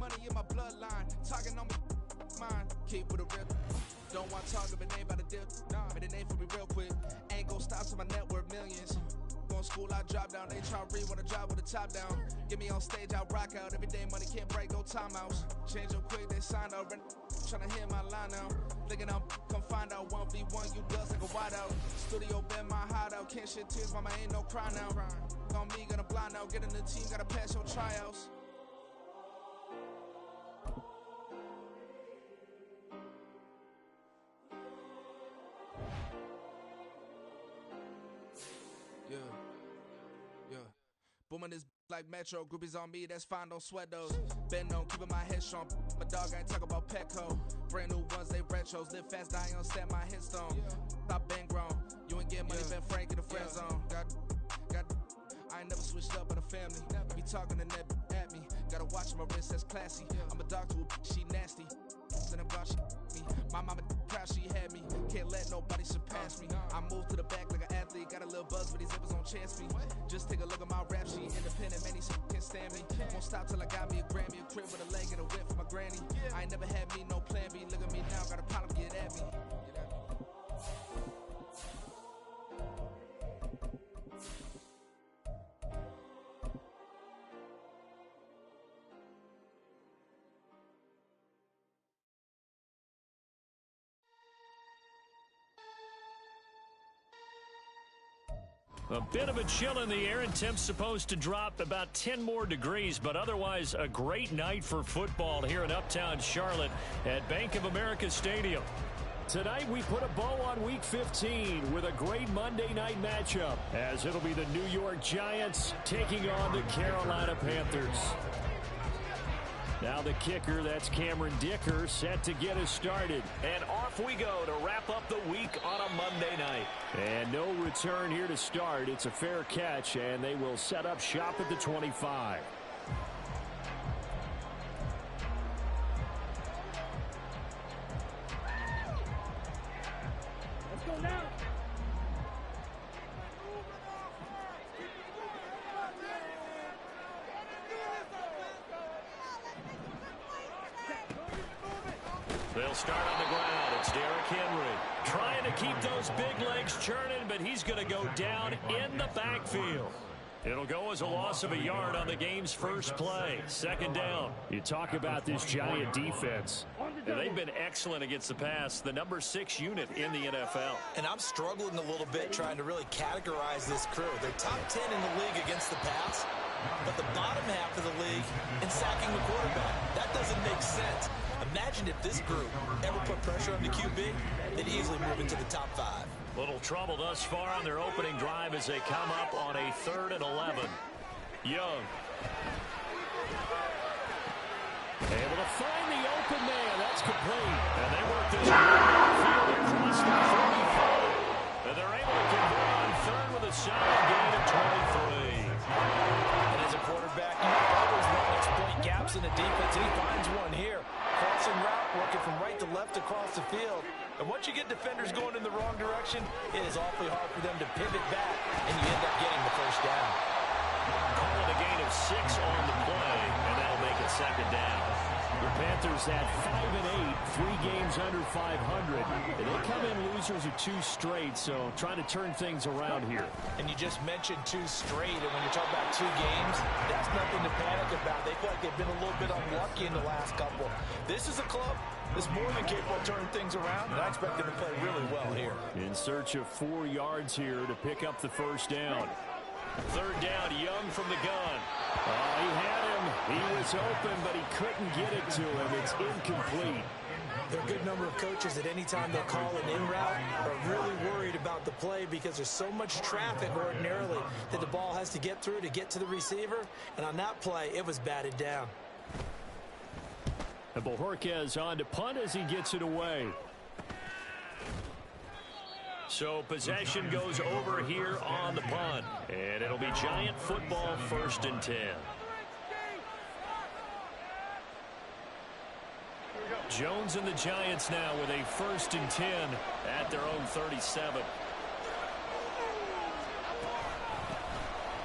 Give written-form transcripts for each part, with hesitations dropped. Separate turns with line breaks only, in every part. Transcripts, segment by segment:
money in my bloodline. Talking on me, mine. Keep with a rip. Don't want to talk if it ain't about a dip. Nah, but it ain't for me real quick. Ain't gon' stop till my net worth millions. Going school, I drop down. They try to read when I drive with the top down. Get me on stage, I rock out. Every day money can't break, go timeouts. Change up quick, they signed up. Tryna hear my line now. Thinking I'm come find out 1v1, you does like a wide out. Studio been my hideout. Can't shed tears, mama ain't no cry now. On me, gonna blind out. Get in the team, gotta pass your tryouts. Yeah. Booming this like Metro, groupies on me, that's fine, don't sweat those. Been on, keeping my head strong. My dog ain't talk about Petco. Brand new ones, they retros. Live fast, dying on set my headstone. Stop been grown. You ain't getting money, been Frank in the friend zone. Got I ain't never switched up on the family. Be talking to that at me. Gotta watch my wrist, that's classy. I'm a dog to a she nasty. And I'm glad she me. My mama proud she had me. Can't let nobody surpass me. I move to the back like an athlete. Got a little buzz, but these zippers don't chance me. Just take a look at my rap sheet. Independent, man, these can't stand me. Won't stop till I got me a Grammy. A crib with a leg and a whip for my granny. I ain't never had me no plan B. Look at me now, got a problem, get at me.
A bit of a chill in the air, and temps supposed to drop about 10 more degrees, but otherwise a great night for football here in Uptown Charlotte at Bank of America Stadium. Tonight we put a bow on Week 15 with a great Monday night matchup, as it'll be the New York Giants taking on the Carolina Panthers. Now the kicker, that's Cameron Dicker, set to get us started.
And off we go to wrap up the week on a Monday night.
And no return here to start. It's a fair catch, and they will set up shop at the 25.
Let's go now.
They'll start on the ground. It's Derrick Henry trying to keep those big legs churning, but he's going to go down in the backfield. It'll go as a loss of a yard on the game's first play. Second down. You talk about this Giant defense. They've been excellent against the pass, the number 6 unit in the NFL.
And I'm struggling a little bit trying to really categorize this crew. They're top 10 in the league against the pass, but the bottom half of the league in sacking the quarterback. That doesn't make sense. Imagine if this group ever put pressure on the QB, they'd easily move into the top 5.
Little trouble thus far on their opening drive as they come up on a 3rd and 11. Young. Able to find the open man. That's complete. And they work this field across the 45. And they're able to convert on 3rd with a solid gain of 23.
And as a quarterback, you always want to exploit gaps in the defense, and he finds one here. Crossing route, working from right to left across the field. And once you get defenders going in the wrong direction, it is awfully hard for them to pivot back, and you end up getting the first down.
Call it a gain of 6 on the play, and that'll make it second down. The Panthers had 5-8, 3 games under 500. And they come in losers of 2 straight, so trying to turn things around here.
And you just mentioned 2 straight, and when you're talking about 2 games, that's nothing to panic about. They feel like they've been a little bit unlucky in the last couple. This is a club that's more than capable of turning things around, and I expect them to play really well here.
In search of 4 yards here to pick up the first down. 3rd down, Young from the gun. He had him. He was open, but he couldn't get it to him. It's incomplete.
There are a good number of coaches at any time they'll call an in route are really worried about the play because there's so much traffic ordinarily that the ball has to get through to get to the receiver. And on that play, it was batted down.
And Bojorquez on to punt as he gets it away. So possession goes over here on the punt. And it'll be Giant football, 1st and 10. Jones and the Giants now with a 1st and 10 at their own 37.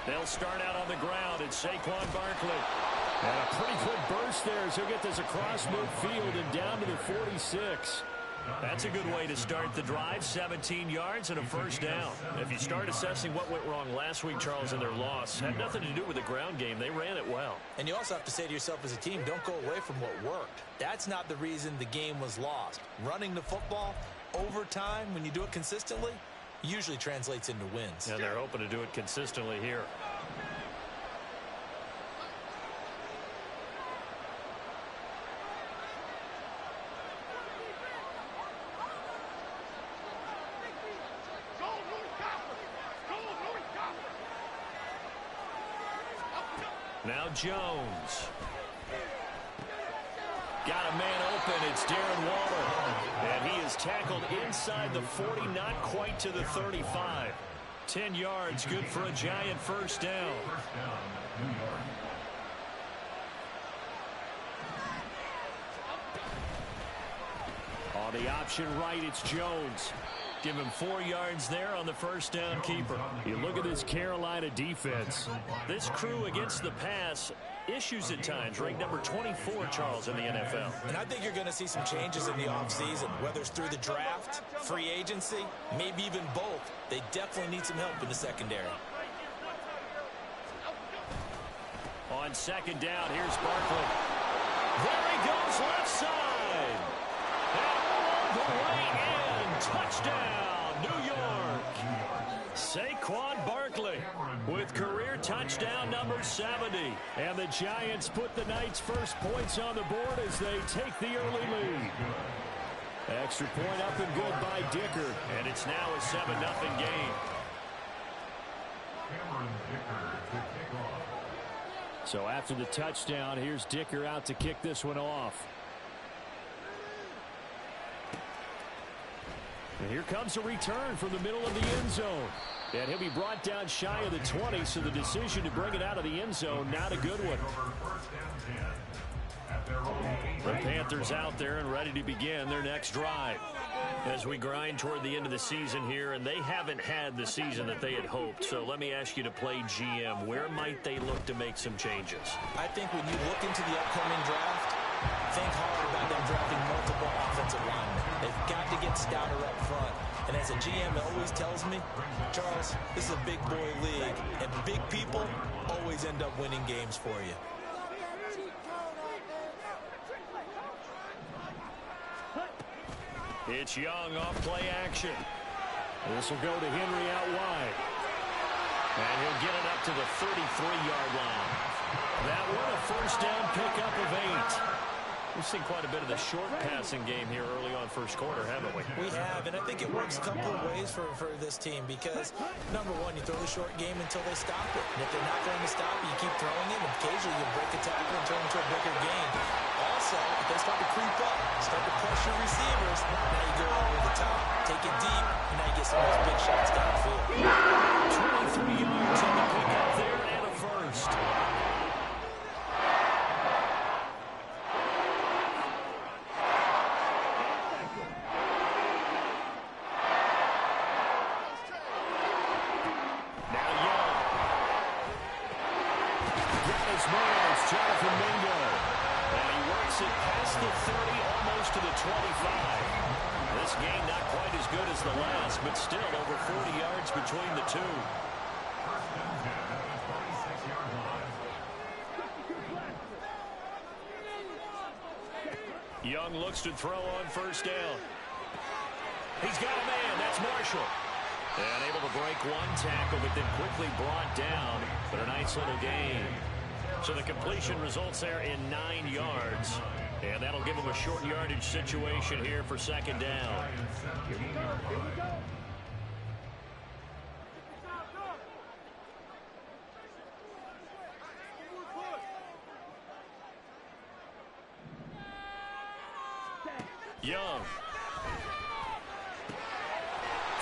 They'll start out on the ground. It's Saquon Barkley. And a pretty good burst there as he'll get this across midfield and down to the 46. That's a good way to start the drive. 17 yards and a first down. If you start assessing what went wrong last week, Charles, in their loss, had nothing to do with the ground game. They ran it well.
And you also have to say to yourself as a team, don't go away from what worked. That's not the reason the game was lost. Running the football over time, when you do it consistently, usually translates into wins.
And they're hoping to do it consistently here. Now Jones. Got a man open. It's Darren Waller. And he is tackled inside the 40, not quite to the 35. 10 yards, good for a giant first down. On the option right, it's Jones. Give him 4 yards there on the first down keeper. You look at this Carolina defense. This crew against the pass, issues at times. Ranked number 24, Charles, in the NFL.
And I think you're going to see some changes in the offseason, whether it's through the draft, free agency, maybe even both. They definitely need some help in the secondary.
On second down, here's Barkley. There he goes, left side. And all the way in. Touchdown, New York. Saquon Barkley with career touchdown number 70. And the Giants put the Knights' first points on the board as they take the early lead. Extra point up and good by Dicker. And it's now a 7-0 game. So after the touchdown, here's Dicker out to kick this one off. And here comes a return from the middle of the end zone. And he'll be brought down shy of the 20, so the decision to bring it out of the end zone, not a good one. The Panthers out there and ready to begin their next drive. As we grind toward the end of the season here, and they haven't had the season that they had hoped. So let me ask you to play GM. Where might they look to make some changes?
I think when you look into the upcoming draft, think hard about them drafting multiple offensive linemen. They've got to get stouter up front. And as a GM always tells me, Charles, this is a big boy league, and big people always end up winning games for you.
It's Young off play action. This will go to Henry out wide. And he'll get it up to the 33-yard line. That one a first down pickup of 8. We've seen quite a bit of the short passing game here early on first quarter, haven't we?
We have, and I think it works a couple of ways for this team because, number one, you throw the short game until they stop it. And if they're not going to stop it, you keep throwing it, and occasionally you break a tackle and turn it into a bigger gain. Also, if they start to creep up, start to pressure receivers, now you go over the top, take it deep, and now you get some of those big shots downfield.
23 yards on the pickup there and a first. But still over 40 yards between the two. Young looks to throw on first down. He's got a man. That's Marshall. And able to break one tackle, but then quickly brought down. But a nice little gain. So the completion results there in 9 yards. And that'll give him a short yardage situation here for second down. Young.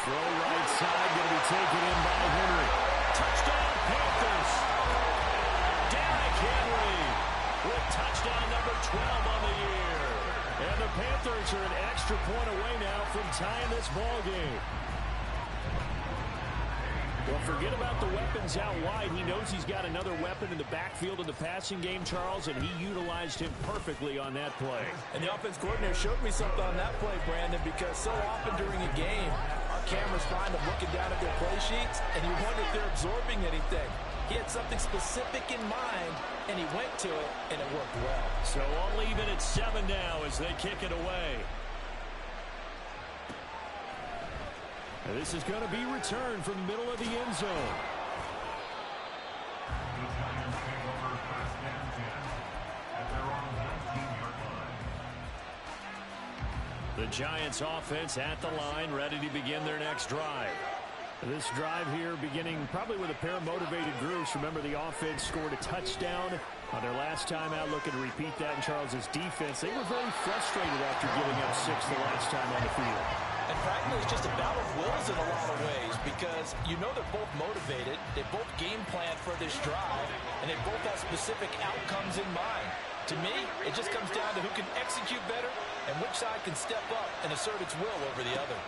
Throw right side, going to be taken in by Henry. Touchdown Panthers. Derrick Henry with touchdown number 12 on the year. And the Panthers are an extra point away now from tying this ball game. Well, Well, forget about the weapons out wide. He knows he's got another weapon in the backfield in the passing game, Charles, and he utilized him perfectly on that play.
And the offense coordinator showed me something on that play, Brandon, because so often during a game, our cameras find them looking down at their play sheets, and you wonder if they're absorbing anything. He had something specific in mind, and he went to it, and it worked well.
So I'll leave it at 7 now as they kick it away. And this is going to be returned from the middle of the end zone. The Giants offense at the line, ready to begin their next drive. This drive here beginning probably with a pair of motivated groups. Remember, the offense scored a touchdown on their last time out. Looking to repeat that in Charles's defense. They were very frustrated after giving up 6 the last time on the field.
And frankly, it's just a battle of wills in a lot of ways because you know they're both motivated. They both game plan for this drive, and they both have specific outcomes in mind. To me, it just comes down to who can execute better and which side can step up and assert its will over the other.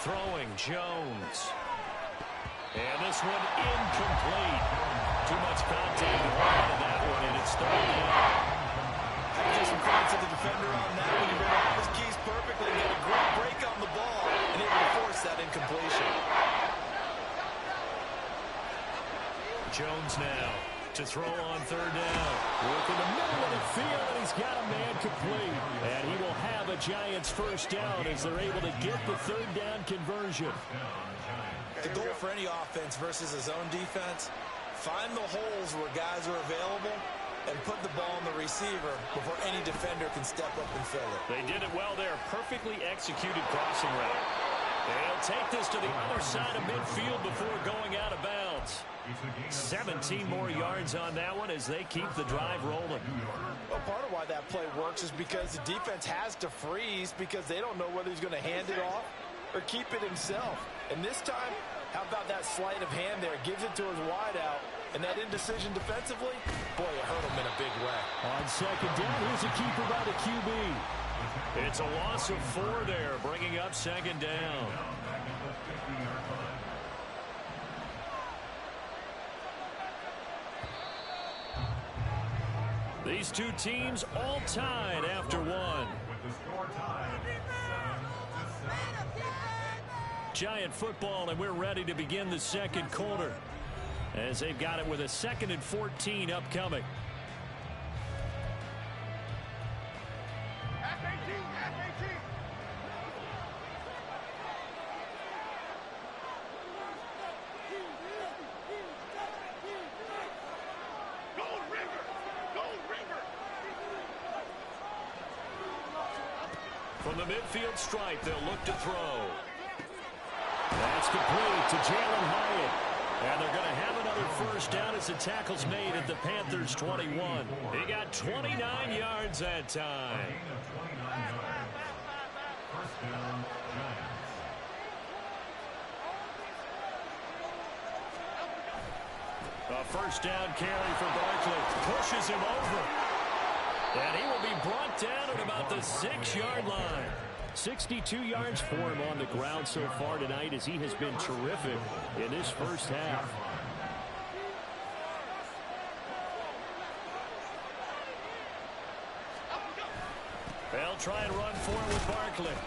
Throwing, Jones. And this one incomplete. Too much contact on that one, and it's 3rd down.
I give some credit to the defender on that one. He read all his keys perfectly and got a great break on the ball and able to force that incompletion.
Jones now to throw on 3rd down. Work in the middle of the field, and he's got a man complete. And he will have a Giants 1st down as they're able to get the 3rd down conversion.
The goal for any offense versus a zone defense, find the holes where guys are available and put the ball in the receiver before any defender can step up and fill it.
They did it well there. Perfectly executed crossing route. They'll take this to the other side of midfield before going out of bounds. 17 more yards on that one as they keep the drive rolling.
Well, part of why that play works is because the defense has to freeze because they don't know whether he's going to hand it off or keep it himself. And this time, how about that sleight of hand there? Gives it to his wideout. And that indecision defensively, boy, it hurt him in a big way.
On 2nd down, here's a keeper by the QB. It's a loss of 4 there, bringing up 2nd down. These two teams all tied after 1. Giant football, and we're ready to begin the 2nd quarter as they've got it with a 2nd and 14 upcoming. From the midfield stripe, they'll look to throw. That's complete to Jalen Hyatt. And they're going to have another 1st down as the tackle's made at the Panthers 21. He got 29 yards that time. A 1st down carry for Barkley. Pushes him over. And he will be brought down at about the 6-yard line. 62 yards for him on the ground so far tonight as he has been terrific in this 1st half. They'll try and run forward with Barkley.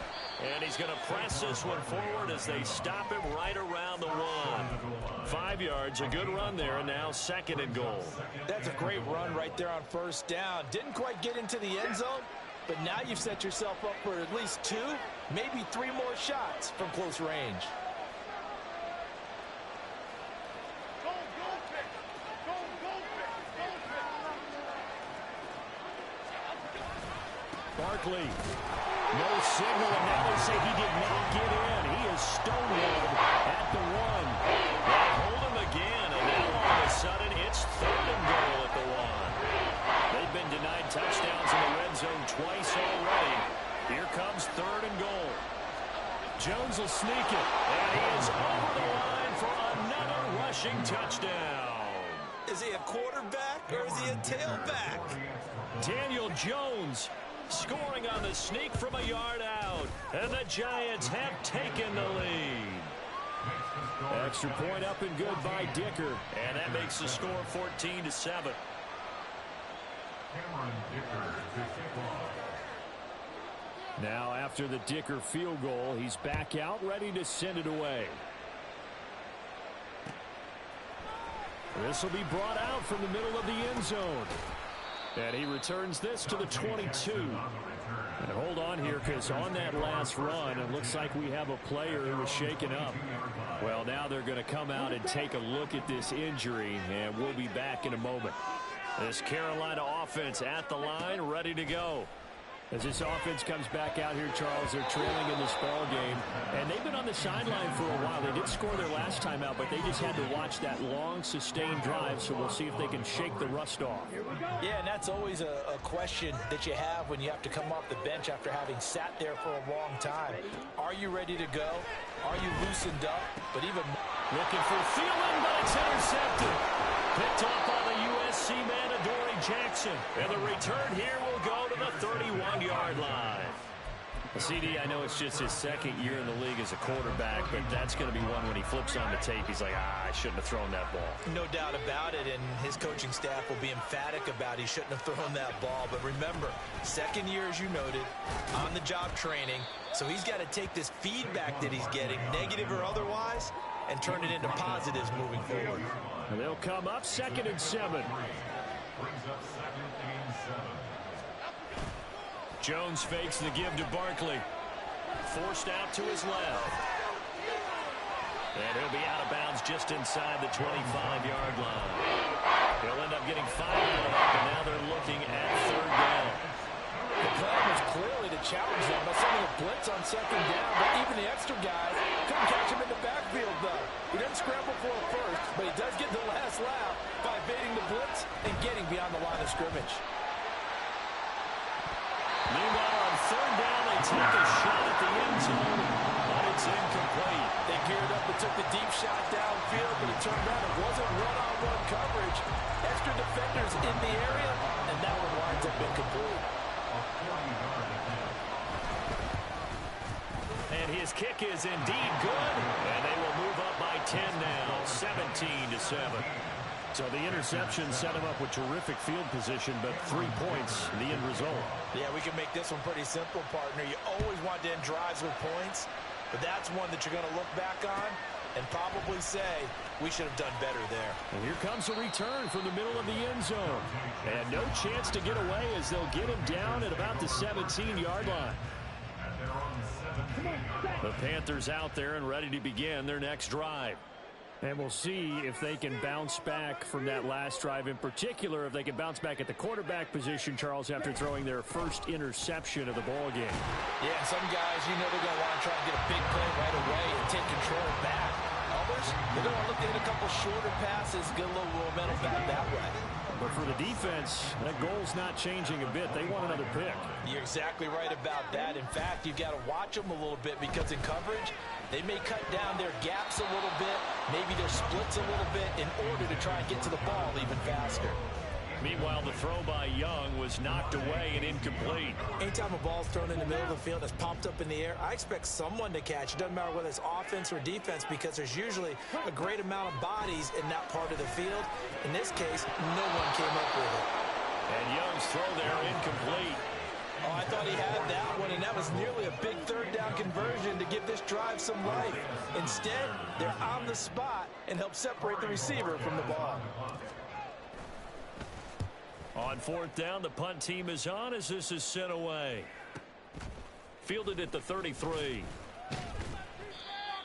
And he's going to press this one forward as they stop him right around the 1. 5 yards, a good run there, and now 2nd and goal.
That's a great run right there on 1st down. Didn't quite get into the end zone, but now you've set yourself up for at least 2, maybe 3 more shots from close range.
Barkley. No signal, and now they say he did not get in. He is stonewalled at the 1. They hold him again, and now all of a sudden it's 3rd and goal at the 1. They've been denied touchdowns in the red zone twice already. Here comes 3rd and goal. Jones will sneak it, and he is over the line for another rushing touchdown.
Is he a quarterback or is he a tailback?
Daniel Jones scoring on the sneak from a yard out. And the Giants have taken the lead. Extra point up and good by Dicker. And that makes the score 14-7. Now after the Dicker field goal, he's back out ready to send it away. This will be brought out from the middle of the end zone. And he returns this to the 22. And hold on here, because on that last run, it looks like we have a player who was shaken up. Well, now they're going to come out and take a look at this injury, and we'll be back in a moment. This Carolina offense at the line, ready to go. As this offense comes back out here, Charles, they're trailing in this ball game, and they've been on the sideline for a while. They did score their last time out, but they just had to watch that long, sustained drive, so we'll see if they can shake the rust off.
Yeah, and that's always a question that you have when you have to come off the bench after having sat there for a long time. Are you ready to go? Are you loosened up? But even
looking for Thielen, but it's intercepted. Picked off by the USC man, Adoree Jackson. And the return here will go to the 31-yard line. CD, I know it's just his second year in the league as a quarterback, but that's going to be one when he flips on the tape. He's like, I shouldn't have thrown that ball.
No doubt about it, and his coaching staff will be emphatic about he shouldn't have thrown that ball. But remember, second year, as you noted, on-the-job training, so he's got to take this feedback that he's getting, negative or otherwise, and turn it into positives moving forward.
And they'll come up 2nd and 7. Jones fakes the give to Barkley. Forced out to his left. And he'll be out of bounds just inside the 25-yard line. He'll end up getting 5 yard up, and now they're looking at 3rd down.
The plan was clearly to challenge them by sending a blitz on 2nd down, but even the extra guys couldn't catch him in the backfield, though. He didn't scramble for it first, but he does get the last lap by evading the blitz and getting beyond the line of scrimmage.
Meanwhile, on 3rd down, they take a shot at the end zone, but it's incomplete.
They geared up and took the deep shot downfield, but it turned out it wasn't one-on-one coverage. Extra defenders in the area, and that one winds up incomplete.
And his kick is indeed good, and they will move up by 10 now, 17-7. So the interception set him up with terrific field position, but 3 points, the end result.
Yeah, we can make this one pretty simple, partner. You always want to end drives with points, but that's one that you're going to look back on and probably say, we should have done better there.
And here comes a return from the middle of the end zone. And no chance to get away as they'll get him down at about the 17-yard line. The Panthers out there and ready to begin their next drive. And we'll see if they can bounce back from that last drive. In particular, if they can bounce back at the quarterback position, Charles, after throwing their first interception of the ball game.
Yeah, some guys, you know they're going to want to try and get a big play right away and take control back. Others, they're going to look to hit a couple shorter passes, get a little momentum back that way.
But for the defense, that goal's not changing a bit. They want another pick.
You're exactly right about that. In fact, you've got to watch them a little bit because in coverage, they may cut down their gaps a little bit, maybe their splits a little bit in order to try and get to the ball even faster.
Meanwhile, the throw by Young was knocked away and incomplete.
Anytime a ball's thrown in the middle of the field that's popped up in the air, I expect someone to catch. It doesn't matter whether it's offense or defense because there's usually a great amount of bodies in that part of the field. In this case, no one came up with it.
And Young's throw there incomplete.
Oh, I thought he had that one, and that was nearly a big 3rd down conversion to give this drive some life. Instead, they're on the spot and help separate the receiver from the ball.
On 4th down, the punt team is on as this is sent away. Fielded at the 33.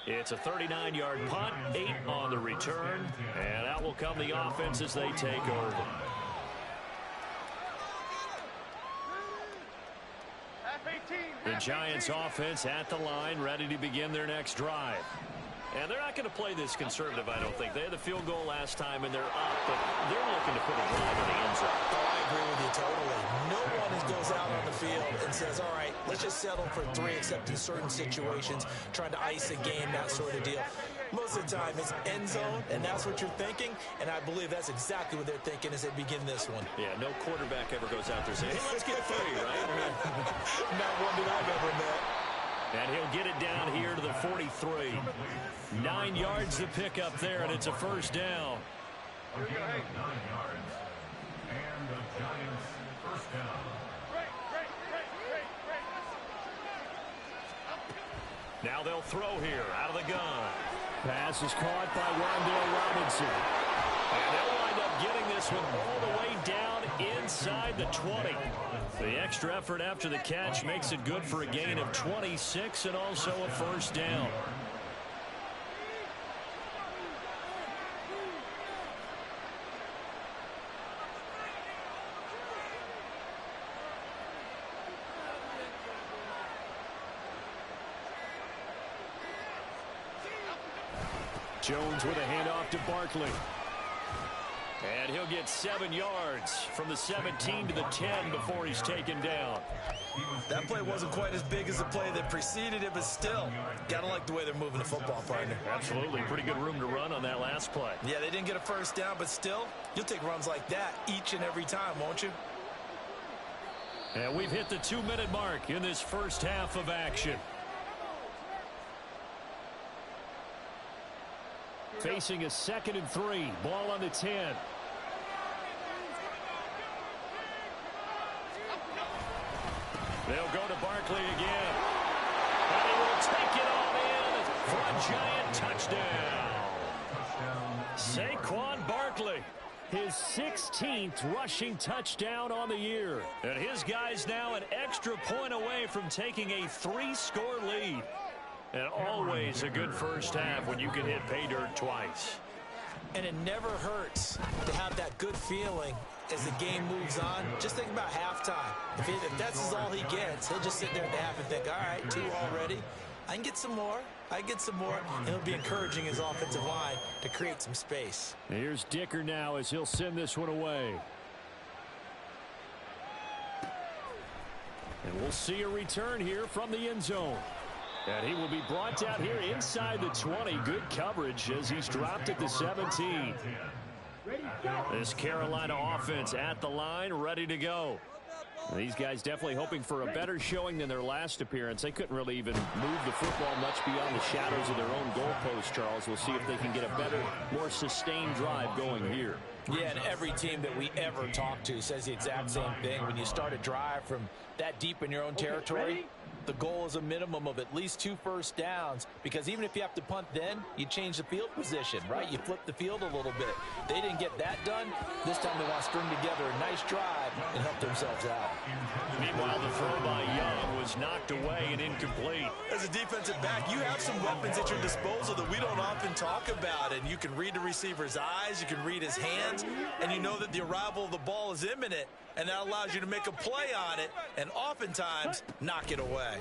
It's a 39-yard punt, 8 on the return, and out will come the offense as they take over. The Giants offense at the line, ready to begin their next drive. And they're not going to play this conservative, I don't think. They had the field goal last time, and they're up, but they're looking to put a drive in the end zone.
Oh, I agree with you totally. No one goes out on the field and says, all right, let's just settle for 3, except in certain situations, trying to ice a game, that sort of deal. Most of the time, it's end zone, and that's what you're thinking, and I believe that's exactly what they're thinking as they begin this one.
Yeah, no quarterback ever goes out there saying, hey, let's get 3, right?
Not one that I've ever met.
And he'll get it down here to the 43. 9 yards to pick up there, and it's a first down.
9 yards. And the Giants first down.
Now they'll throw here out of the gun. Pass is caught by Wandale Robinson. And they'll wind up getting this one all the way down inside the 20. The extra effort after the catch makes it good for a gain of 26 and also a first down. Jones with a handoff to Barkley. And he'll get 7 yards from the 17 to the 10 before he's taken down.
That play wasn't quite as big as the play that preceded it, but still, gotta like the way they're moving the football, partner.
Absolutely. Pretty good room to run on that last play.
Yeah, they didn't get a first down, but still, you'll take runs like that each and every time, won't you?
And we've hit the 2-minute mark in this first half of action. Facing a 2nd and 3. Ball on the 10. They'll go to Barkley again. And he will take it all in for a giant touchdown. Saquon Barkley, his 16th rushing touchdown on the year. And his guys now an extra point away from taking a 3-score lead. And always a good first half when you can hit pay dirt twice.
And it never hurts to have that good feeling as the game moves on. Just think about halftime. If that's all he gets, he'll just sit there at the half and think, all right, 2 already. I can get some more. I can get some more. And he'll be encouraging his offensive line to create some space.
Here's Dicker now as he'll send this one away. And we'll see a return here from the end zone. And he will be brought down here inside the 20. Good coverage as he's dropped at the 17. This Carolina offense at the line, ready to go. These guys definitely hoping for a better showing than their last appearance. They couldn't really even move the football much beyond the shadows of their own goalpost, Charles. We'll see if they can get a better, more sustained drive going here.
Yeah, and every team that we ever talk to says the exact same thing. When you start a drive from that deep in your own territory, the goal is a minimum of at least 2 first downs, because even if you have to punt then, you change the field position, right? You flip the field a little bit. They didn't get that done. This time they want to string together a nice drive and help themselves out.
Meanwhile, the throw by Young was knocked away and incomplete.
As a defensive back, you have some weapons at your disposal that we don't often talk about, and you can read the receiver's eyes, you can read his hands, and you know that the arrival of the ball is imminent, and that allows you to make a play on it and oftentimes knock it away.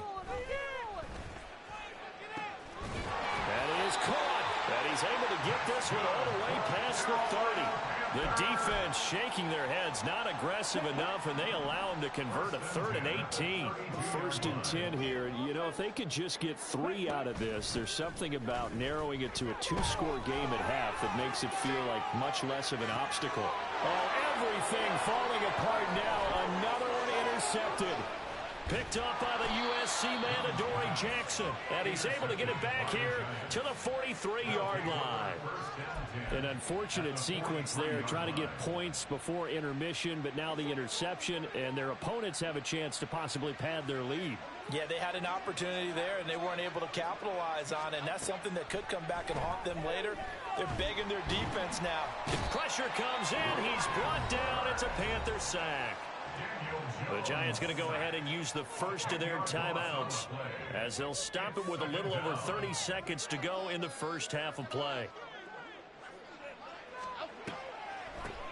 That is caught. And he's able to get this one all the way past the 30. The defense shaking their heads, not aggressive enough, and they allow him to convert a 3rd and 18. 1st and 10 here. You know, if they could just get 3 out of this, there's something about narrowing it to a 2-score game at half that makes it feel like much less of an obstacle. Oh, everything falling apart now. Another one intercepted. Picked up by the USC man, Adoree Jackson. And he's able to get it back here to the 43-yard line. An unfortunate sequence there, trying to get points before intermission, but now the interception, and their opponents have a chance to possibly pad their lead.
Yeah, they had an opportunity there, and they weren't able to capitalize on it, and that's something that could come back and haunt them later. They're begging their defense now.
The pressure comes in. He's brought down. It's a Panther sack. The Giants going to go ahead and use the first of their timeouts as they'll stop it with a little over 30 seconds to go in the first half of play.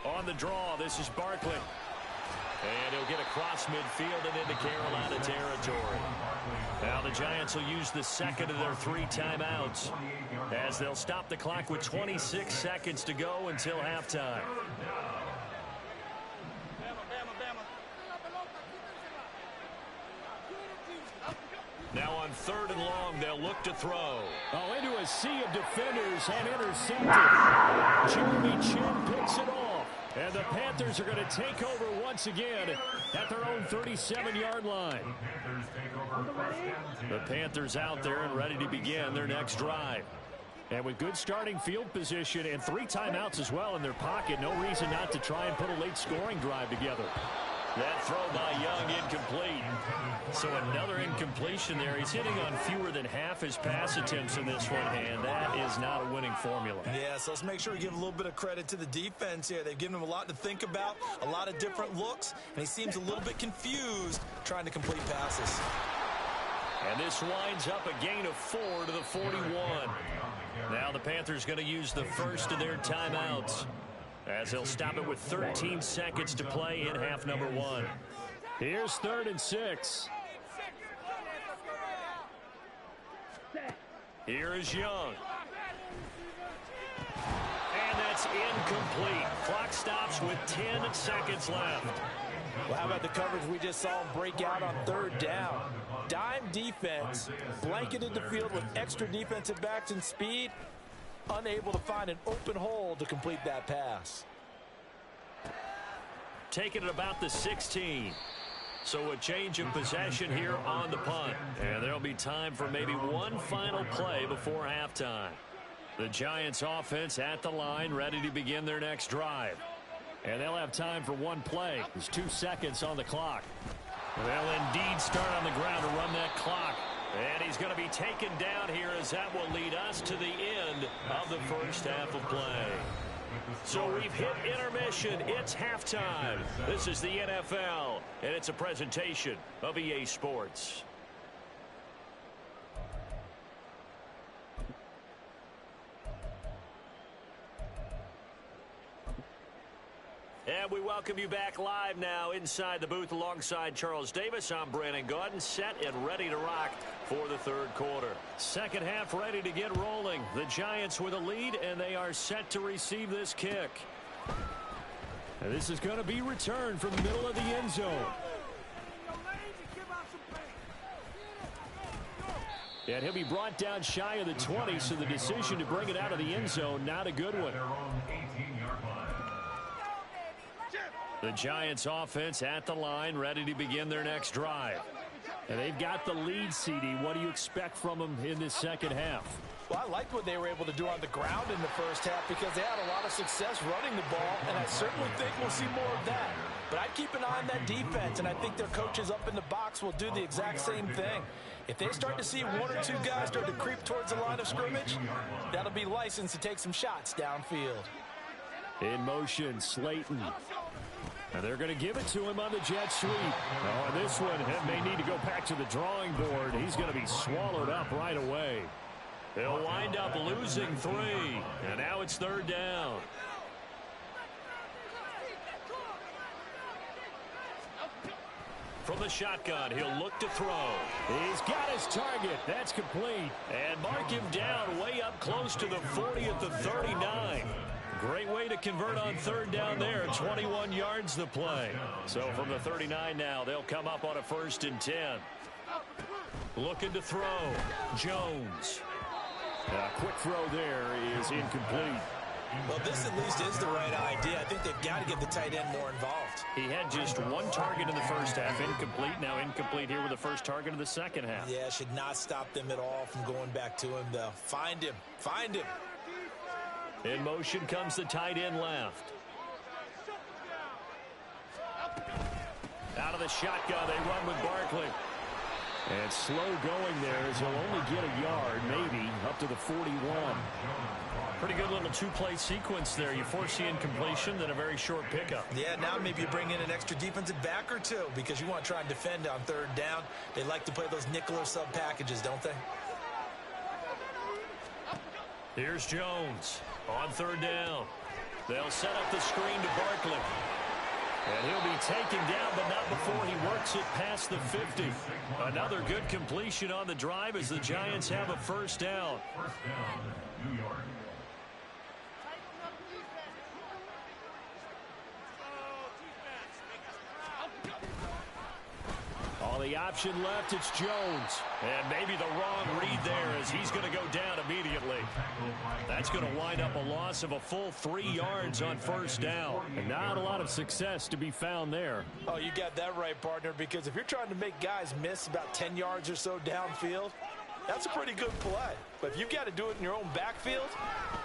On the draw, this is Barkley. And he'll get across midfield and into Carolina territory. Now the Giants will use the second of their 3 timeouts as they'll stop the clock with 26 seconds to go until halftime. Now on 3rd and long, they'll look to throw. Oh, into a sea of defenders and intercepted. Jeremy Chin picks it off. And the Panthers are going to take over once again at their own 37-yard line. The Panthers out there and ready to begin their next drive. And with good starting field position and 3 timeouts as well in their pocket, no reason not to try and put a late scoring drive together. That throw by Young incomplete. So another incompletion there. He's hitting on fewer than half his pass attempts in this one, and that is not a winning formula.
Yeah, so let's make sure we give a little bit of credit to the defense here. They've given him a lot to think about, a lot of different looks, and he seems a little bit confused trying to complete passes.
And this winds up a gain of 4 to the 41. Now the Panthers going to use the first of their timeouts, as they'll stop it with 13 seconds to play in half number 1. Here's 3rd and 6. Here is Young. And that's incomplete. Clock stops with 10 seconds left.
Well, how about the coverage we just saw him break out on 3rd down? Dime defense, blanketed the field with extra defensive backs and speed, unable to find an open hole to complete that pass.
Taking it about the 16. So a change of possession here on the punt. And there'll be time for maybe one final play before halftime. The Giants offense at the line, ready to begin their next drive. And they'll have time for one play. There's 2 seconds on the clock. They'll indeed start on the ground to run that clock. And he's going to be taken down here, as that will lead us to the end of the first half of play. So we've hit intermission. It's halftime. This is the NFL, and it's a presentation of EA Sports. And we welcome you back live now inside the booth alongside Charles Davis. I'm Brandon Gaudin, set and ready to rock for the 3rd quarter. Second half ready to get rolling. The Giants with a lead, and they are set to receive this kick. And this is going to be returned from the middle of the end zone. And he'll be brought down shy of the 20, so the decision to bring it out of the end zone, not a good one. The Giants offense at the line, ready to begin their next drive. And they've got the lead, CD. What do you expect from them in this second half?
Well, I liked what they were able to do on the ground in the first half because they had a lot of success running the ball, and I certainly think we'll see more of that. But I'd keep an eye on that defense, and I think their coaches up in the box will do the exact same thing. If they start to see 1 or 2 guys start to creep towards the line of scrimmage, that'll be licensed to take some shots downfield.
In motion, Slayton. And they're going to give it to him on the jet sweep. Oh, and this one may need to go back to the drawing board. He's going to be swallowed up right away. They'll wind up losing 3. And now it's 3rd down. From the shotgun, he'll look to throw. He's got his target. That's complete. And mark him down way up close to the 40 at the 39. Great way to convert on 3rd down there. 21 yards the play. So from the 39 now, they'll come up on a 1st and 10. Looking to throw. Jones. A quick throw there is incomplete.
Well, this at least is the right idea. I think they've got to get the tight end more involved.
He had just 1 target in the first half. Incomplete. Now incomplete here with the first target of the second half.
Yeah, should not stop them at all from going back to him, though. Find him. Find him.
In motion comes the tight end left. Out of the shotgun, they run with Barkley. And slow going there as he'll only get a yard, maybe, up to the 41. Pretty good little 2-play sequence there. You force the incompletion, then a very short pickup.
Yeah, now maybe you bring in an extra defensive back or 2 because you want to try and defend on 3rd down. They like to play those nickel or sub packages, don't they?
Here's Jones on 3rd down. They'll set up the screen to Barkley. And he'll be taken down, but not before he works it past the 50. Another good completion on the drive as the Giants have a 1st down.
New York.
All the option left, it's Jones. And maybe the wrong read there as he's going to go down immediately. That's going to wind up a loss of a full 3 yards on first down. And not a lot of success to be found there.
Oh, you got that right, partner, because if you're trying to make guys miss about 10 yards or so downfield, that's a pretty good play. But if you've got to do it in your own backfield,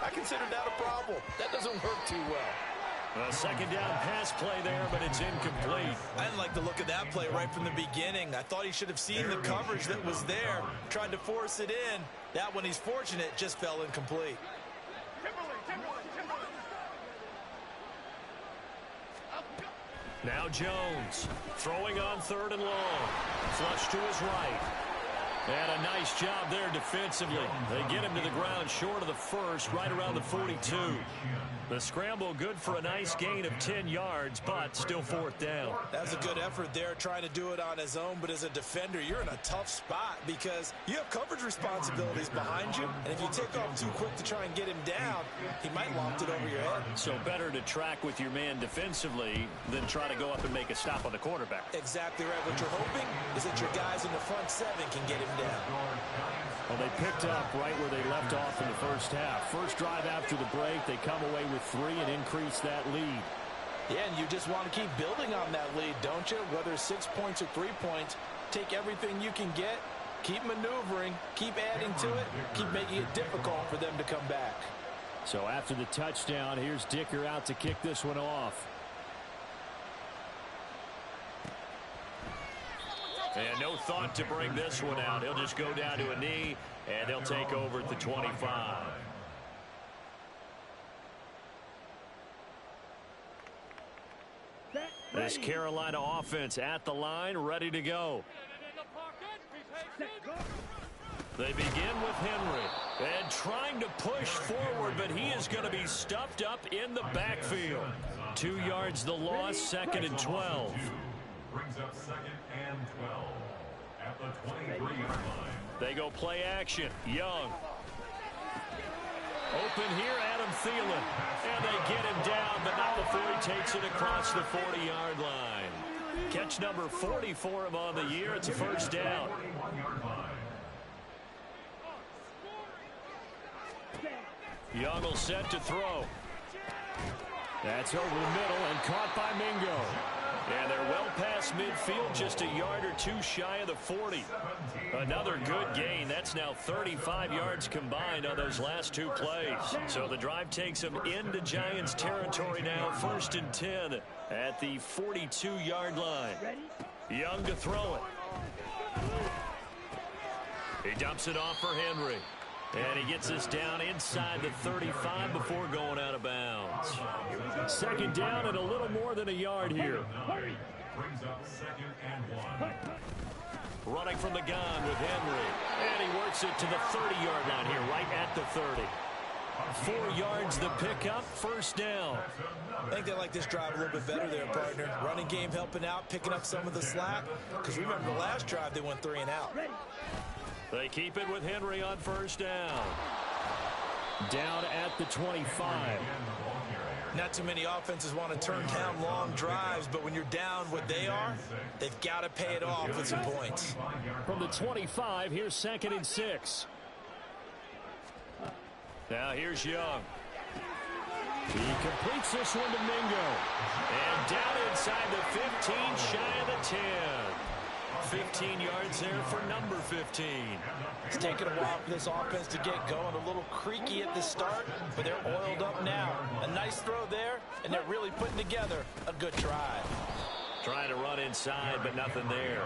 I consider that a problem. That doesn't work too well.
A second down pass play there, but it's incomplete.
I didn't like the look of that play right from the beginning. I thought he should have seen the coverage that was there, tried to force it in. That one, he's fortunate, just fell incomplete.
Now Jones throwing on 3rd and long. Flush to his right. And a nice job there defensively. They get him to the ground short of the first, right around the 42. The scramble good for a nice gain of 10 yards, but still 4th down.
That's a good effort there, trying to do it on his own. But as a defender, you're in a tough spot because you have coverage responsibilities behind you. And if you take off too quick to try and get him down, he might loft it over your head.
So better to track with your man defensively than try to go up and make a stop on the quarterback.
Exactly right. What you're hoping is that your guys in the front 7 can get him down.
Well, they picked up right where they left off in the first half. First drive after the break, they come away with 3 and increase that lead.
Yeah, and you just want to keep building on that lead, don't you? Whether 6 points or 3 points, take everything you can get, keep maneuvering, keep adding to it, keep making it difficult for them to come back.
So after the touchdown, here's Dicker out to kick this one off. And no thought to bring this one out. He'll just go down to a knee, and they'll take over at the 25. This Carolina offense at the line, ready to go. They begin with Henry. And trying to push forward, but he is going to be stuffed up in the backfield. 2 yards the loss, 2nd and 12.
Brings up 2nd and 12 at the 23-yard line.
They go play action. Young. Open here, Adam Thielen. And they get him down, but not before he takes it across the 40-yard line. Catch number 40 for him on the year. It's a first down. Young will set to throw. That's over the middle and caught by Mingo. And they're well past midfield, just a yard or 2 shy of the 40. Another good gain. That's now 35 yards combined on those last 2 plays. So the drive takes them into Giants territory now, 1st and 10 at the 42-yard line. Young to throw it. He dumps it off for Henry. And he gets us down inside the 35 before going out of bounds. 2nd down and a little more than a yard here.
Brings up 2nd and 1.
Running from the gun with Henry. And he works it to the 30-yard line here, right at the 30. 4 yards the pickup, first down.
I think they like this drive a little bit better there, partner. Running game helping out, picking up some of the slack. Because remember the last drive, they went 3 and out.
They keep it with Henry on first down. Down at the 25.
Not too many offenses want to turn down long drives, but when you're down what they are, they've got to pay it off with some points.
From the 25, here's 2nd and 6. Now here's Young. He completes this one to Mingo. And down inside the 15, shy of the 10. 15 yards there for number 15.
It's taken a while for this offense to get going. A little creaky at the start, but they're oiled up now. A nice throw there, and they're really putting together a good drive.
Trying to run inside, but nothing there.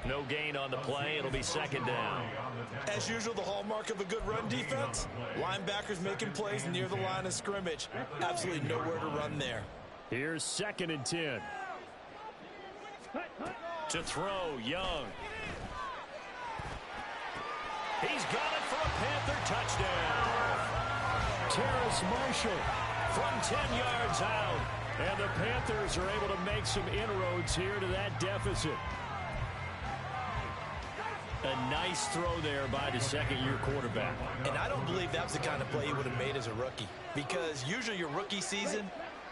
No gain on the play. It'll be 2nd down.
As usual, the hallmark of a good run defense, linebackers making plays near the line of scrimmage. Absolutely nowhere to run there.
Here's 2nd and 10. To throw, Young. He's got it for a Panther touchdown. Terrace Marshall from 10 yards out. And the Panthers are able to make some inroads here to that deficit. A nice throw there by the 2nd-year quarterback.
And I don't believe that was the kind of play he would have made as a rookie. Because usually your rookie season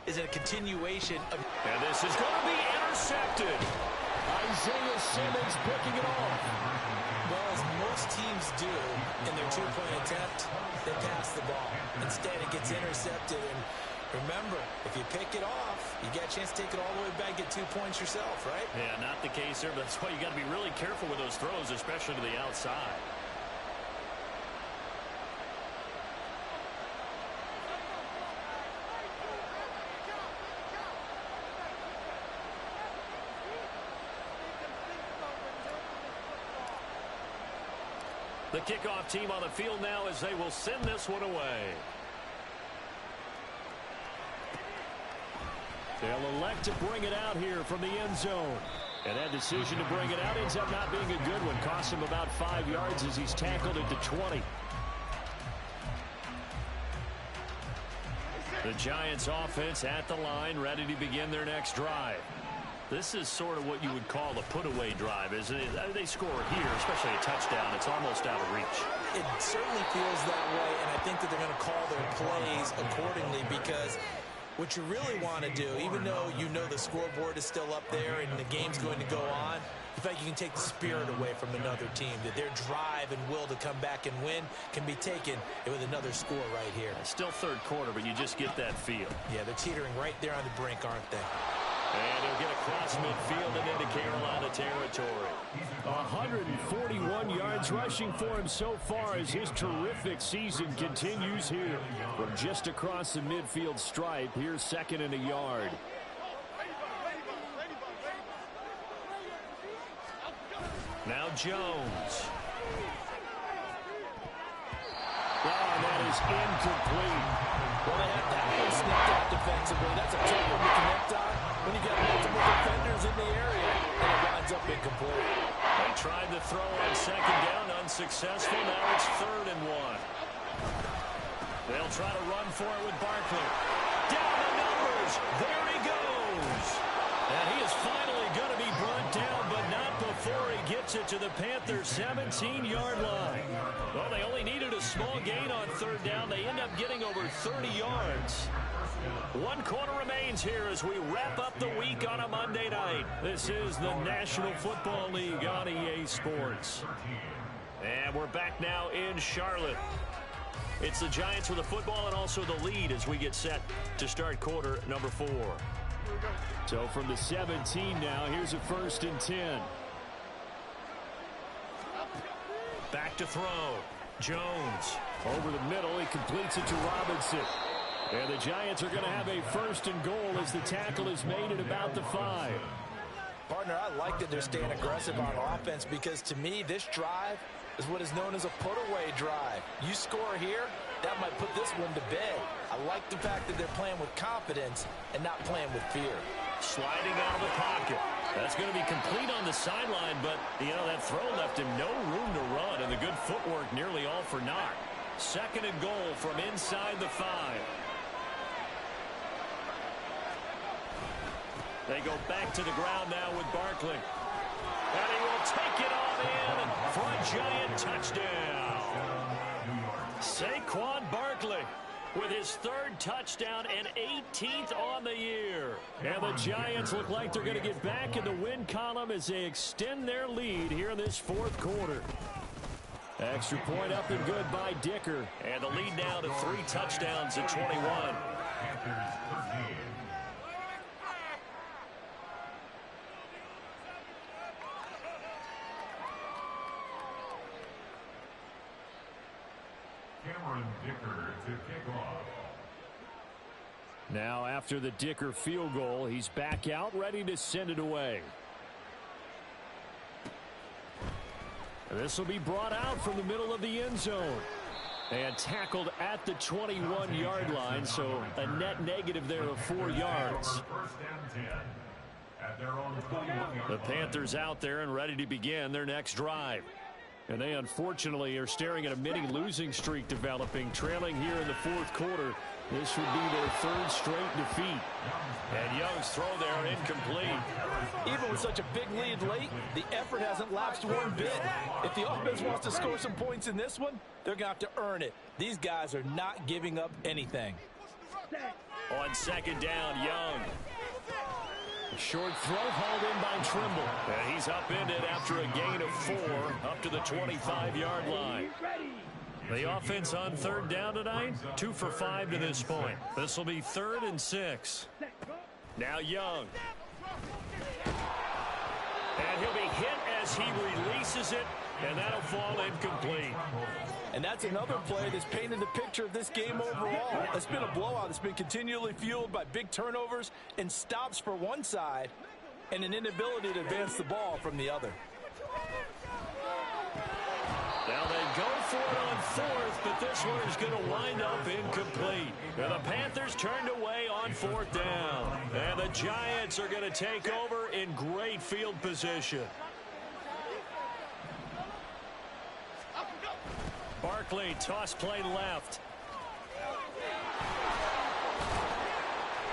is a continuation of...
And this is going to be intercepted. Isaiah Simmons picking it off.
Well, as most teams do in their two-point attempt, they pass the ball. Instead, it gets intercepted. And remember, if you pick it off, you get a chance to take it all the way back, get 2 points yourself, right?
Yeah, not the case there, but that's why you got to be really careful with those throws, especially to the outside. The kickoff team on the field now as they will send this one away. They'll elect to bring it out here from the end zone. And that decision to bring it out ends up not being a good one. Costs him about 5 yards as he's tackled at the 20. The Giants offense at the line, ready to begin their next drive. This is sort of what you would call a put-away drive, isn't it? They score here, especially a touchdown. It's almost out of reach.
It certainly feels that way, and I think that they're going to call their plays accordingly because what you really want to do, even though you know the scoreboard is still up there and the game's going to go on, in fact, you can take the spirit away from another team, that their drive and will to come back and win can be taken with another score right here.
Still third quarter, but you just get that feel.
Yeah, they're teetering right there on the brink, aren't they?
And he'll get across midfield and into Carolina territory. 141 yards rushing for him so far as his terrific season continues here. From just across the midfield stripe, here's 2nd and a yard. Now Jones. And that is incomplete.
Well, they have that one snipped out defensively. That's a tough one to connect on when you got multiple defenders in the area, and it winds up incomplete.
They tried to throw on 2nd down, unsuccessful. Now it's 3rd and 1. They'll try to run for it with Barkley. Down the numbers. There he goes. And he is finally going to be brought down, but not before he gets it to the Panthers' 17-yard line. Well, they only needed a small gain on 3rd down. They end up getting over 30 yards. 1 quarter remains here as we wrap up the week on a Monday night. This is the National Football League on EA Sports. And we're back now in Charlotte. It's the Giants with the football and also the lead as we get set to start quarter number 4. So from the 17 now, here's a 1st and 10. Back to throw. Jones over the middle. He completes it to Robinson. And the Giants are going to have a 1st and goal as the tackle is made at about the 5.
Partner, I like that they're staying aggressive on offense because to me, this drive is what is known as a put-away drive. You score here, that might put this one to bed. I like the fact that they're playing with confidence and not playing with fear.
Sliding out of the pocket. That's going to be complete on the sideline, but, you know, that throw left him no room to run, and the good footwork nearly all for naught. 2nd and goal from inside the 5. They go back to the ground now with Barkley. And he will take it all in for a Giant touchdown. Saquon Barkley with his 3rd touchdown and 18th on the year. And the Giants look like they're going to get back in the win column as they extend their lead here in this 4th quarter. Extra point up and good by Dicker. And the lead now to 3 touchdowns at 21.
To kick off.
Now after the Dicker field goal, he's back out ready to send it away. This will be brought out from the middle of the end zone and tackled at the 21-yard line, so a net negative there of 4 yards. The Panthers out there and ready to begin their next drive. And they unfortunately are staring at a mini losing streak developing, trailing here in the 4th quarter. This would be their 3rd straight defeat. And Young's throw there incomplete.
Even with such a big lead late, the effort hasn't lapsed one bit. If the offense wants to score some points in this one, they're going to have to earn it. These guys are not giving up anything.
On 2nd down, Young. Short throw hauled in by Trimble. And he's upended after a gain of 4 up to the 25-yard line. The offense on third down tonight, 2 for 5 to this point. This will be 3rd and 6. Now Young. And he'll be hit as he releases it, and that'll fall incomplete.
And that's another play that's painted the picture of this game overall. It's been a blowout. It's been continually fueled by big turnovers and stops for one side and an inability to advance the ball from the other.
Now they go for it on 4th, but this one is going to wind up incomplete. And the Panthers turned away on 4th down. And the Giants are going to take over in great field position. Barkley, toss play left.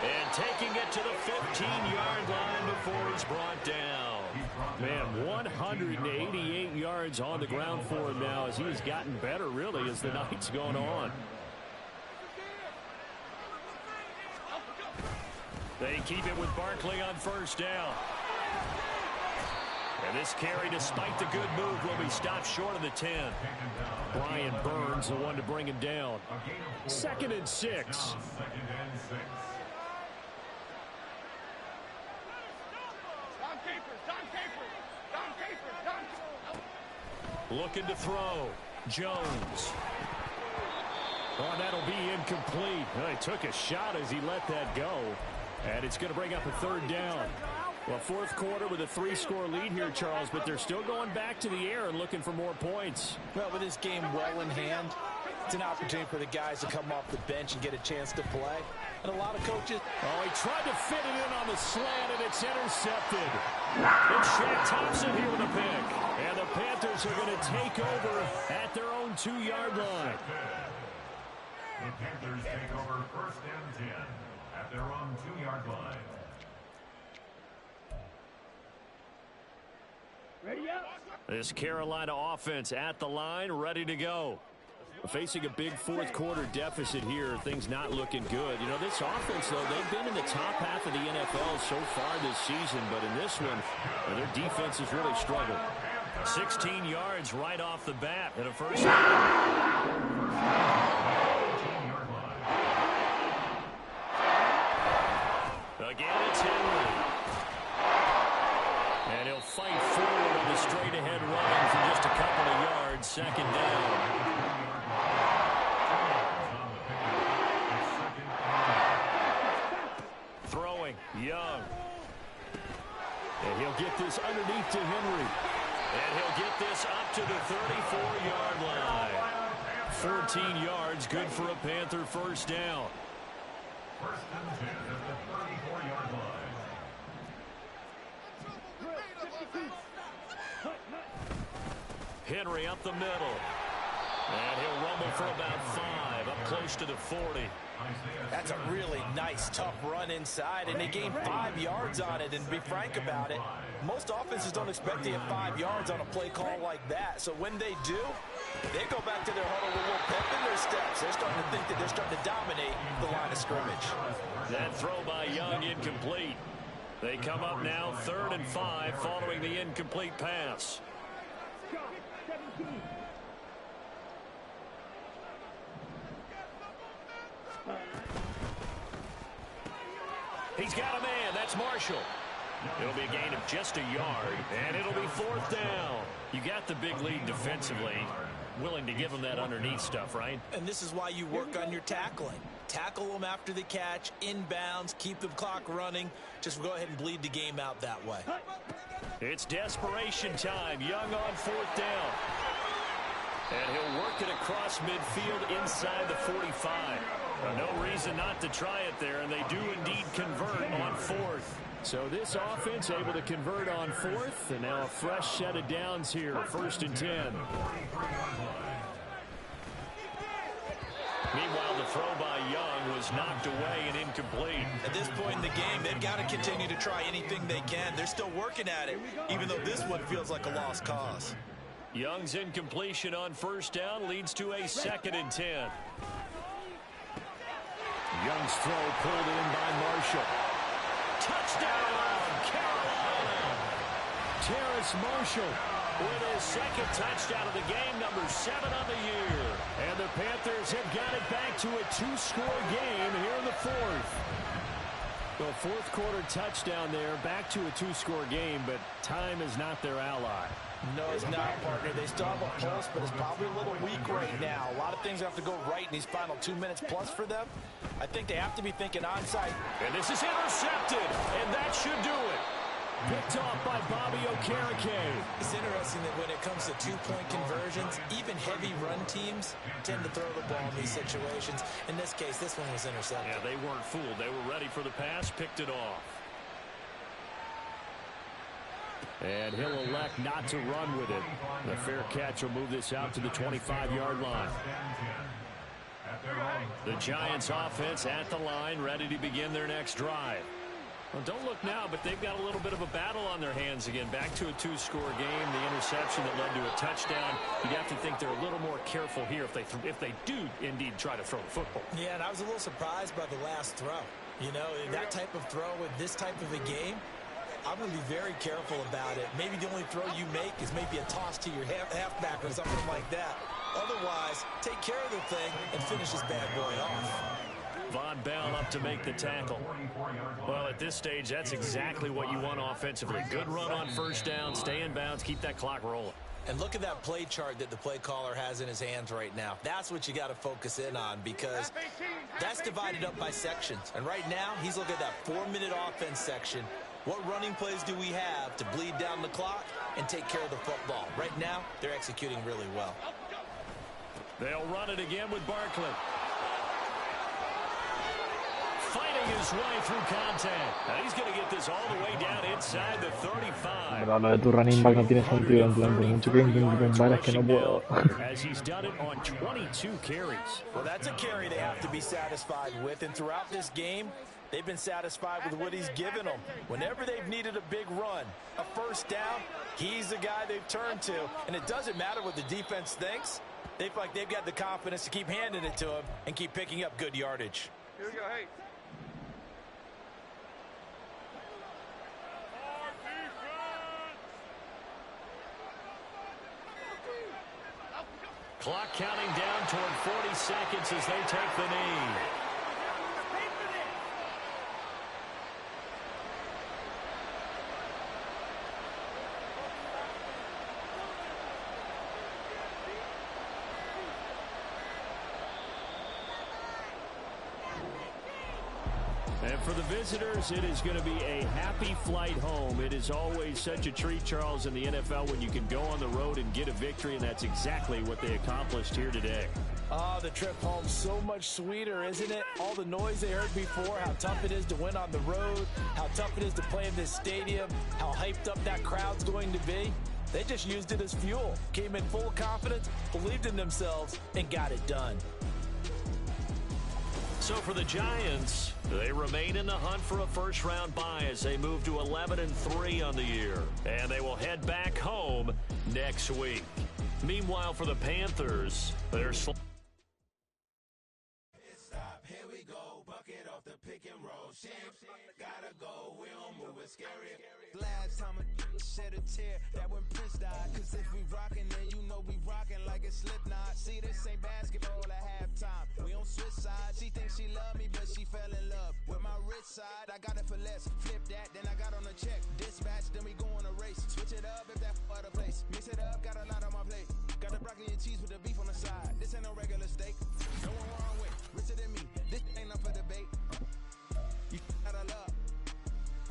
And taking it to the 15-yard line before he's brought down. Man, 188 yards on the ground for him now as he's gotten better, really, as the night's gone on. They keep it with Barkley on 1st down. And this carry, despite the good move, will be stopped short of the 10. Brian Burns, the one to bring him down. 2nd and 6. Looking to throw. Jones. Oh, that'll be incomplete. Well, he took a shot as he let that go. And it's going to bring up a 3rd down. Well, 4th quarter with a 3-score lead here, Charles, but they're still going back to the air and looking for more points.
Well, with this game well in hand, it's an opportunity for the guys to come off the bench and get a chance to play. And a lot of coaches...
Oh, he tried to fit it in on the slant, and it's intercepted. It's Shaq Thompson here with a pick. And the Panthers are going to take over at their own 2-yard line.
The Panthers take over 1st and 10 at their own 2-yard line.
Ready up.
This Carolina offense at the line, ready to go. Facing a big 4th quarter deficit here, things not looking good. You know, this offense, though, they've been in the top half of the NFL so far this season, but in this one, their defense has really struggled. 16 yards right off the bat in a 1st down. Again, it's Henry. And he'll fight forward on the straight-ahead run for just a couple of yards. 2nd down. Throwing, Young. And he'll get this underneath to Henry. And he'll get this up to the 34-yard line. 14 yards, good for a Panther 1st down.
1st and 10 at the 34-yard line.
Henry up the middle. And he'll rumble for about 5, up close to the 40.
That's a really nice, tough run inside, and they gained 5 yards on it. And to be frank about it, most offenses don't expect to get 5 yards on a play call like that. So when they do, they go back to their huddle with a little pep in their steps. They're starting to think that they're starting to dominate the line of scrimmage.
That throw by Young incomplete. They come up now 3rd and 5 following the incomplete pass. He's got a man. That's Marshall. It'll be a gain of just a yard, and it'll be 4th down. You got the big lead defensively. Willing to give them that underneath stuff, right?
And this is why you work on your tackling. Tackle them after the catch, inbounds, keep the clock running. Just go ahead and bleed the game out that way.
It's desperation time. Young on 4th down. And he'll work it across midfield inside the 45. No reason not to try it there, and they do indeed convert on 4th. So this offense able to convert on 4th, and now a fresh set of downs here, 1st and 10. Meanwhile, the throw by Young was knocked away and incomplete.
At this point in the game, they've got to continue to try anything they can. They're still working at it, even though this one feels like a lost cause.
Young's incompletion on 1st down leads to a 2nd and 10. Young's throw pulled in by Marshall. Touchdown, Carolina. Terrace Marshall with his second touchdown of the game, number 7 on the year. And the Panthers have got it back to a 2-score game here in the fourth. The fourth quarter touchdown there, back to a 2-score game, but time is not their ally.
No, it's not, partner. They still have a pulse, but it's probably a little weak right now. A lot of things have to go right in these final 2 minutes plus for them. I think they have to be thinking onside.
And this is intercepted, and that should do it. Picked off by Bobby Okereke.
It's interesting that when it comes to two-point conversions, even heavy run teams tend to throw the ball in these situations. In this case, this one was intercepted.
Yeah, they weren't fooled. They were ready for the pass, picked it off. And he'll elect not to run with it. The fair catch will move this out to the 25-yard line. The Giants offense at the line, ready to begin their next drive. Well, don't look now, but they've got a little bit of a battle on their hands again. Back to a 2-score game. The interception that led to a touchdown. You'd have to think they're a little more careful here if they do indeed try to throw the football.
Yeah, and I was a little surprised by the last throw. You know, that type of throw with this type of a game, I'm going to be very careful about it. Maybe the only throw you make is maybe a toss to your halfback or something like that. Otherwise, take care of the thing and finish this bad boy off.
Von Bell up to make the tackle. Well, at this stage, that's exactly what you want offensively. Good run on first down, stay in bounds, keep that clock rolling.
And look at that play chart that the play caller has in his hands right now. That's what you got to focus in on, because that's divided up by sections. And right now, he's looking at that 4-minute offense section. What running plays do we have to bleed down the clock and take care of the football? Right now, they're executing really well.
They'll run it again with Barkley. Fighting his way through contact. Now he's going to get this all the way down inside the 35.
Pero lo de tu running back no tiene sentido, en plan, por mucho que intenten tumbar es que no puedo.
As he's done it on 22 carries.
Well, that's a carry they have to be satisfied with, and throughout this game, they've been satisfied with what he's given them. Whenever they've needed a big run, a first down, he's the guy they've turned to, and it doesn't matter what the defense thinks. They feel like they've got the confidence to keep handing it to him and keep picking up good yardage.
Here we go, hey.
Clock counting down toward 40 seconds as they take the knee. And for the visitors, it is going to be a happy flight home. It is always such a treat, Charles, in the NFL when you can go on the road and get a victory, and that's exactly what they accomplished here today.
Oh, the trip home so much sweeter, isn't it? All the noise they heard before, how tough it is to win on the road, how tough it is to play in this stadium, how hyped up that crowd's going to be. They just used it as fuel, came in full confidence, believed in themselves, and got it done.
So for the Giants, they remain in the hunt for a first-round bye as they move to 11-3 on the year. And they will head back home next week. Meanwhile, for the Panthers, they're
Here we go, bucket off the pick and roll. Champs, gotta go, we don't move it scary. Last time a shed a tear, that when Prince died. Cause if we rockin', then you know we rockin' like a Slipknot. See, this ain't basketball at halftime. We on switch sides. She thinks she love me, but she fell in love with my rich side. I got it for less. Flip that, then I got on a check. Dispatch, then we go on a race. Switch it up if that other place. Mix it up, got a lot on my plate. Got the broccoli and cheese with the beef on the side. This ain't no regular steak. No one wrong with richer than me. This ain't up for debate. You gotta love.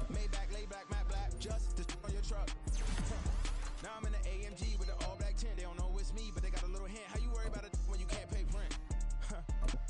Maybach, lay back, matte black. Just on your truck. Now I'm in the AMG with the all black tint. They don't know it's me, but they got a little hint. How you worry about it when you can't pay rent?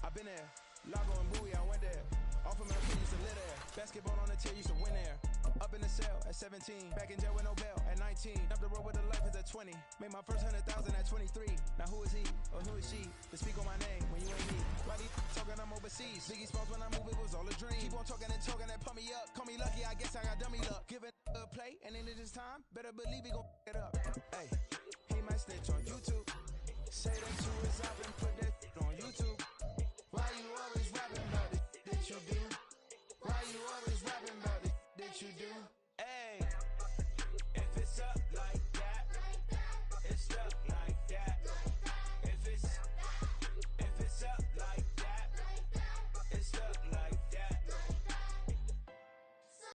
I've been there. Lago and Bowie, I went there. Off of my feet, used to live there. Basketball on the tier, used to win there. Up in the cell at 17. Back in jail with no bail at 19. Up the road with a life is at 20. Made my first 100,000 at 23. Now who is he or who is she to speak on my name when you ain't me? Why these talking I'm overseas? Biggie Smalls when I move, it was all a dream. Keep on talking and talking, that pump me up. Call me lucky, I guess I got dummy luck. Give it a play and then it is time. Better believe we gon'